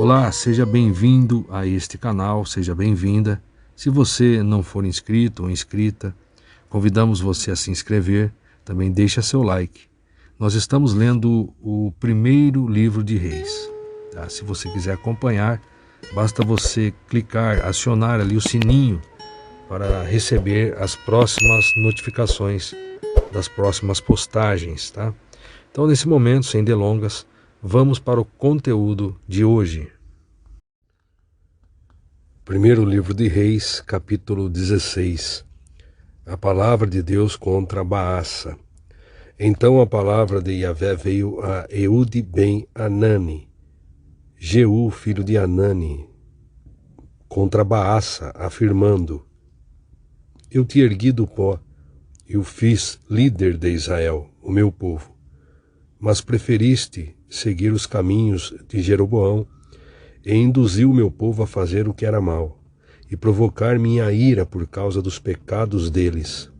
Olá, seja bem-vindo a este canal, seja bem-vinda. Se você não for inscrito ou inscrita, convidamos você a se inscrever, também deixa seu like. Nós estamos lendo o primeiro livro de Reis. Tá? Se você quiser acompanhar, basta você clicar, acionar ali o sininho para receber as próximas notificações das próximas postagens. Tá? Então, nesse momento, sem delongas, vamos para o conteúdo de hoje. Primeiro livro de Reis, capítulo 16. A palavra de Deus contra Baasa. Então a palavra de Yahvé veio a Eude ben Hanani, Jeú, filho de Hanani, contra Baasa, afirmando: Eu te ergui do pó e o fiz líder de Israel, o meu povo. Mas preferiste seguir os caminhos de Jeroboão e induziu o meu povo a fazer o que era mal, e provocar minha ira por causa dos pecados deles.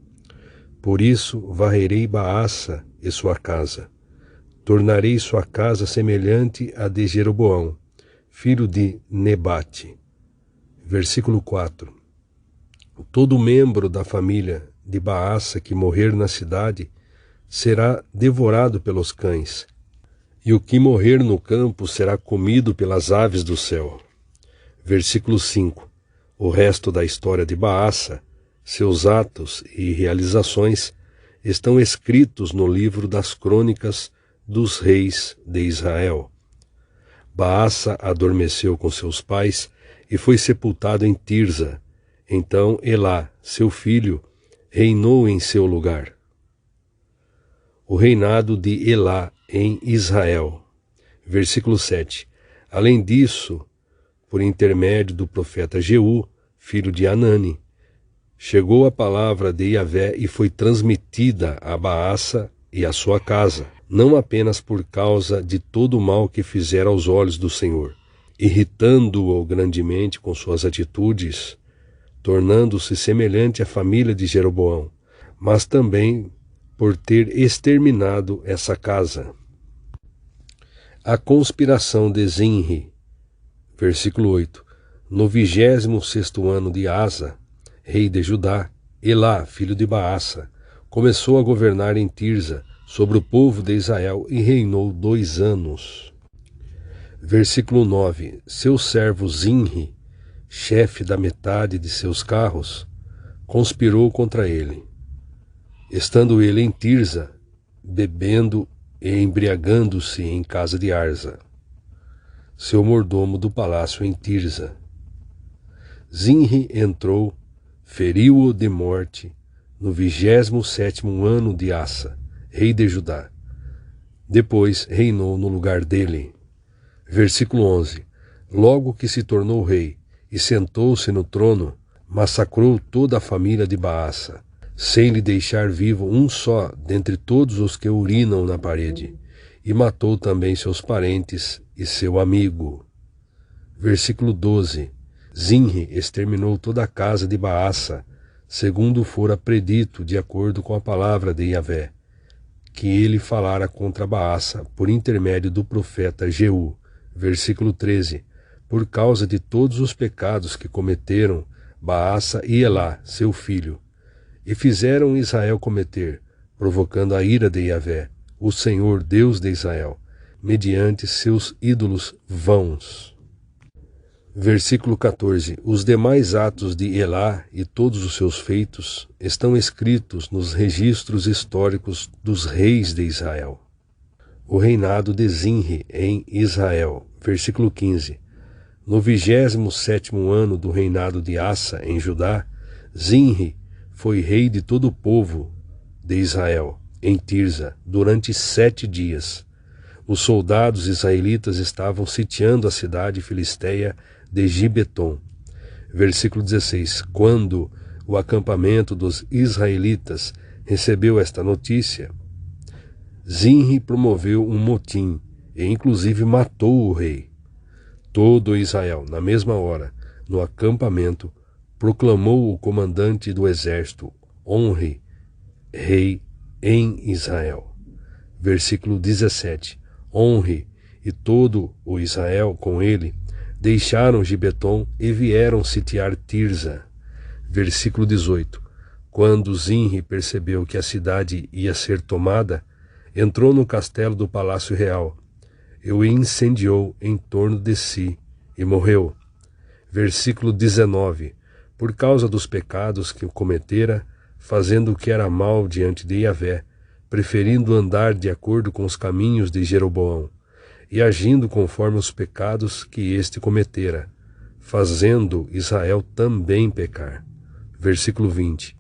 Por isso varrerei Baasa e sua casa. Tornarei sua casa semelhante à de Jeroboão, filho de Nebate. Versículo 4. Todo membro da família de Baasa que morrer na cidade será devorado pelos cães, e o que morrer no campo será comido pelas aves do céu. Versículo 5. O resto da história de Baasa, seus atos e realizações, estão escritos no livro das crônicas dos reis de Israel. Baasa adormeceu com seus pais e foi sepultado em Tirza. Então Elá, seu filho, reinou em seu lugar. O reinado de Elá em Israel. Versículo 7. Além disso, por intermédio do profeta Jeú, filho de Hanani, chegou a palavra de Yahvé e foi transmitida a Baasa e a sua casa, não apenas por causa de todo o mal que fizera aos olhos do Senhor, irritando-o grandemente com suas atitudes, tornando-se semelhante à família de Jeroboão, mas também por ter exterminado essa casa. A conspiração de Zinri. Versículo 8. No 26º ano de Asa, rei de Judá, Elá, filho de Baasa, começou a governar em Tirza sobre o povo de Israel e reinou 2 anos. Versículo 9. Seu servo Zinri, chefe da metade de seus carros, conspirou contra ele. Estando ele em Tirza, bebendo e embriagando-se em casa de Arza, seu mordomo do palácio em Tirza. Zinri entrou, feriu-o de morte, no 27º ano de Asa, rei de Judá. Depois reinou no lugar dele. Versículo 11. Logo que se tornou rei e sentou-se no trono, massacrou toda a família de Baasa, sem lhe deixar vivo um só dentre todos os que urinam na parede, e matou também seus parentes e seu amigo. Versículo 12. Zinri exterminou toda a casa de Baasa, segundo fora predito de acordo com a palavra de Yahvé, que ele falara contra Baasa por intermédio do profeta Jeú. Versículo 13. Por causa de todos os pecados que cometeram Baasa e Elá, seu filho, e fizeram Israel cometer, provocando a ira de Yahvé, o Senhor Deus de Israel, mediante seus ídolos vãos. Versículo 14. Os demais atos de Elá e todos os seus feitos estão escritos nos registros históricos dos reis de Israel. O reinado de Zinri em Israel. Versículo 15. No 27º ano do reinado de Asa em Judá, Zinri foi rei de todo o povo de Israel, em Tirza, durante 7 dias. Os soldados israelitas estavam sitiando a cidade filisteia de Gibeton. Versículo 16. Quando o acampamento dos israelitas recebeu esta notícia, Zinri promoveu um motim e inclusive matou o rei. Todo Israel, na mesma hora, no acampamento, proclamou o comandante do exército, Onri, rei em Israel. Versículo 17. Onri e todo o Israel com ele Deixaram Gibeton e vieram sitiar Tirza. Versículo 18. Quando Zinri percebeu que a cidade ia ser tomada, entrou no castelo do palácio real e o incendiou em torno de si e morreu. Versículo 19. Por causa dos pecados que cometera, fazendo o que era mal diante de Yahvé, preferindo andar de acordo com os caminhos de Jeroboão, e agindo conforme os pecados que este cometera, fazendo Israel também pecar. Versículo 20.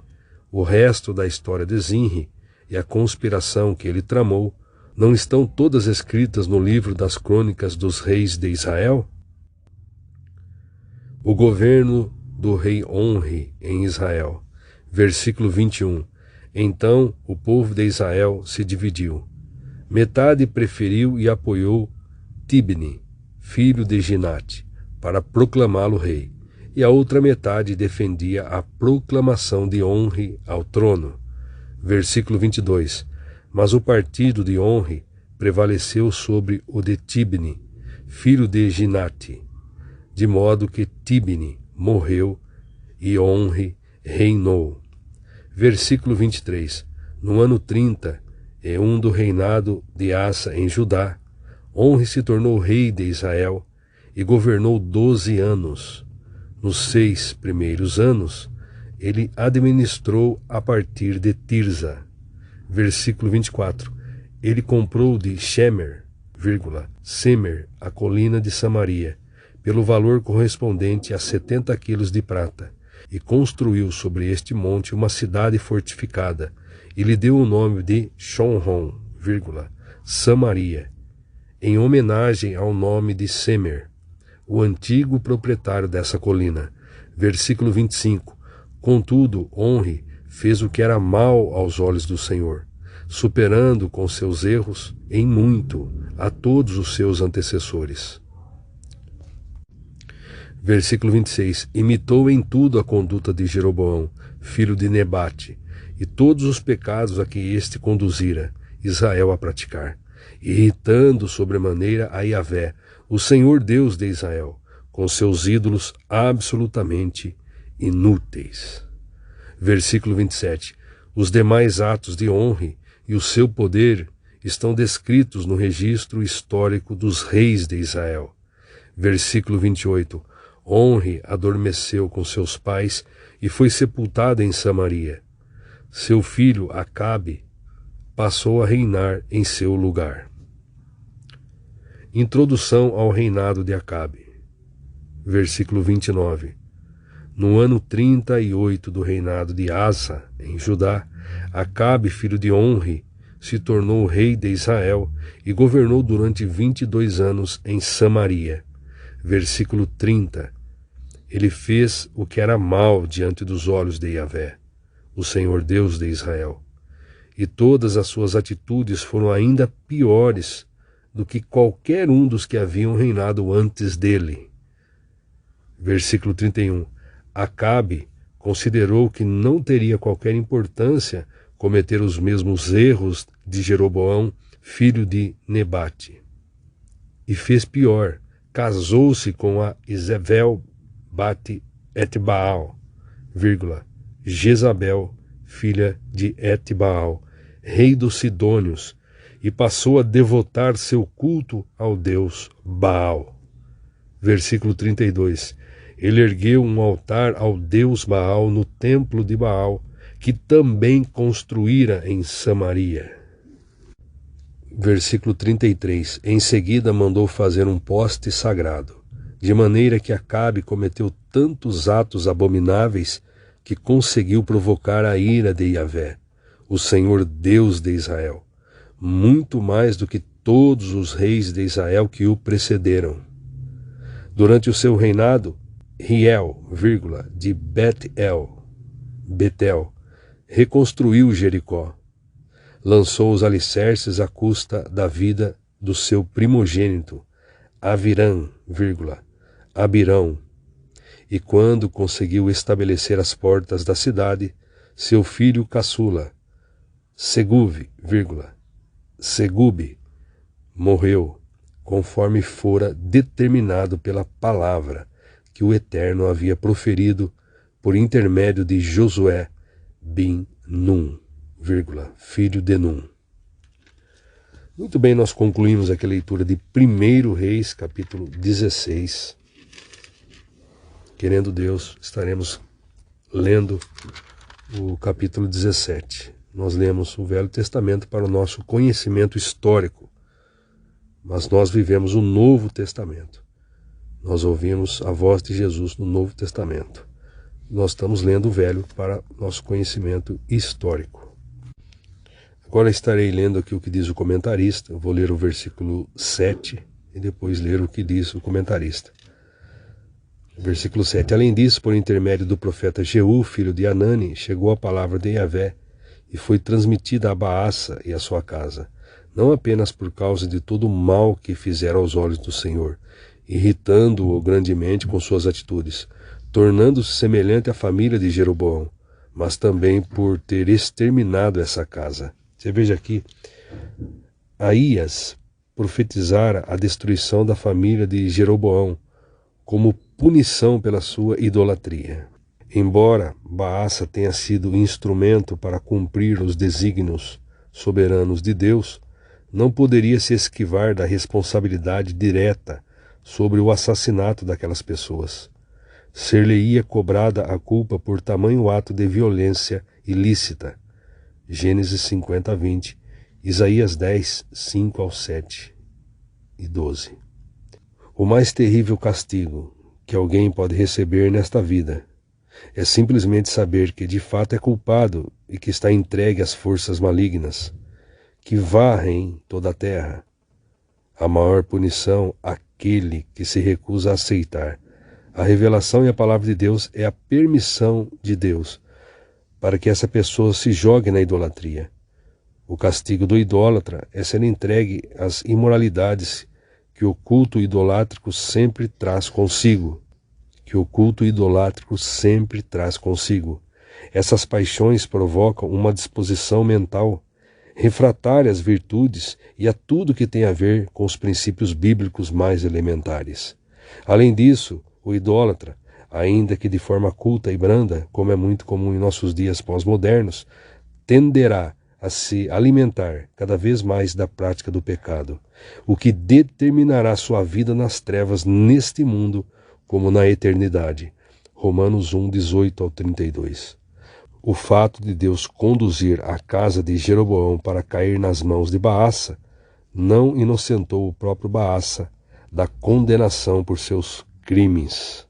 O resto da história de Zinri e a conspiração que ele tramou não estão todas escritas no livro das crônicas dos reis de Israel? O governo do rei Onri em Israel. Versículo 21. Então o povo de Israel se dividiu. Metade preferiu e apoiou Tibni, filho de Ginate, para proclamá-lo rei, e a outra metade defendia a proclamação de Onri ao trono. Versículo 22. Mas o partido de Onri prevaleceu sobre o de Tibni, filho de Ginate, de modo que Tibni morreu e Onri reinou. Versículo 23. No ano 31 do reinado de Asa em Judá, Onri se tornou rei de Israel e governou 12 anos. Nos 6 primeiros anos, ele administrou a partir de Tirza. Versículo 24. Ele comprou de Shemer, Semer, a colina de Samaria, pelo valor correspondente a 70 quilos de prata, e construiu sobre este monte uma cidade fortificada, e lhe deu o nome de Shonron, Samaria, em homenagem ao nome de Semer, o antigo proprietário dessa colina. Versículo 25. Contudo, Onri fez o que era mal aos olhos do Senhor, superando com seus erros em muito a todos os seus antecessores. Versículo 26. Imitou em tudo a conduta de Jeroboão, filho de Nebate, e todos os pecados a que este conduzira Israel a praticar, irritando sobremaneira a Yahvé, o Senhor Deus de Israel, com seus ídolos absolutamente inúteis. Versículo 27. Os demais atos de Onri e o seu poder estão descritos no registro histórico dos reis de Israel. Versículo 28. Onri adormeceu com seus pais e foi sepultado em Samaria. Seu filho Acabe passou a reinar em seu lugar. Introdução ao reinado de Acabe. Versículo 29. No ano 38 do reinado de Asa, em Judá, Acabe, filho de Onri, se tornou rei de Israel e governou durante 22 anos em Samaria. Versículo 30. Ele fez o que era mal diante dos olhos de Yahvé, o Senhor Deus de Israel. E todas as suas atitudes foram ainda piores do que qualquer um dos que haviam reinado antes dele. Versículo 31. Acabe considerou que não teria qualquer importância cometer os mesmos erros de Jeroboão, filho de Nebate. E fez pior, casou-se com a Isabel Bate Etbaal, Jezabel, filha de Etbaal, rei dos Sidônios, e passou a devotar seu culto ao deus Baal. Versículo 32. Ele ergueu um altar ao deus Baal no templo de Baal, que também construíra em Samaria. Versículo 33. Em seguida mandou fazer um poste sagrado, de maneira que Acabe cometeu tantos atos abomináveis que conseguiu provocar a ira de Yahvé, o Senhor Deus de Israel, muito mais do que todos os reis de Israel que o precederam. Durante o seu reinado, Riel, de Betel, reconstruiu Jericó. Lançou os alicerces à custa da vida do seu primogênito, Avirã, Abirão. E quando conseguiu estabelecer as portas da cidade, seu filho caçula, Segube, morreu, conforme fora determinado pela palavra que o Eterno havia proferido por intermédio de Josué bin Nun, filho de Nun. Muito bem, nós concluímos aqui a leitura de 1 Reis, capítulo 16. Querendo Deus, estaremos lendo o capítulo 17. Nós lemos o Velho Testamento para o nosso conhecimento histórico, mas nós vivemos o Novo Testamento. Nós ouvimos a voz de Jesus no Novo Testamento. Nós estamos lendo o Velho para nosso conhecimento histórico. Agora estarei lendo aqui o que diz o comentarista. Eu vou ler o versículo 7 e depois ler o que diz o comentarista. Versículo 7. Além disso, por intermédio do profeta Jeú, filho de Anani, chegou a palavra de Yahvé e foi transmitida a Baasa e a sua casa, não apenas por causa de todo o mal que fizeram aos olhos do Senhor, irritando-o grandemente com suas atitudes, tornando-se semelhante à família de Jeroboão, mas também por ter exterminado essa casa. Você veja aqui, Aías profetizara a destruição da família de Jeroboão como punição pela sua idolatria. Embora Baasa tenha sido instrumento para cumprir os desígnios soberanos de Deus, não poderia se esquivar da responsabilidade direta sobre o assassinato daquelas pessoas. Ser-lhe-ia cobrada a culpa por tamanho ato de violência ilícita. Gênesis 50, 20, Isaías 10, 5 ao 7 e 12. O mais terrível castigo que alguém pode receber nesta vida é simplesmente saber que de fato é culpado e que está entregue às forças malignas que varrem toda a terra. A maior punição, aquele que se recusa a aceitar a revelação e a palavra de Deus, é a permissão de Deus para que essa pessoa se jogue na idolatria. O castigo do idólatra é ser entregue às imoralidades que o culto idolátrico sempre traz consigo. Essas paixões provocam uma disposição mental refratária às virtudes e a tudo que tem a ver com os princípios bíblicos mais elementares. Além disso, o idólatra, ainda que de forma culta e branda, como é muito comum em nossos dias pós-modernos, tenderá a se alimentar cada vez mais da prática do pecado, o que determinará sua vida nas trevas neste mundo como na eternidade. Romanos 1, 18 ao 32. O fato de Deus conduzir a casa de Jeroboão para cair nas mãos de Baasa não inocentou o próprio Baasa da condenação por seus crimes.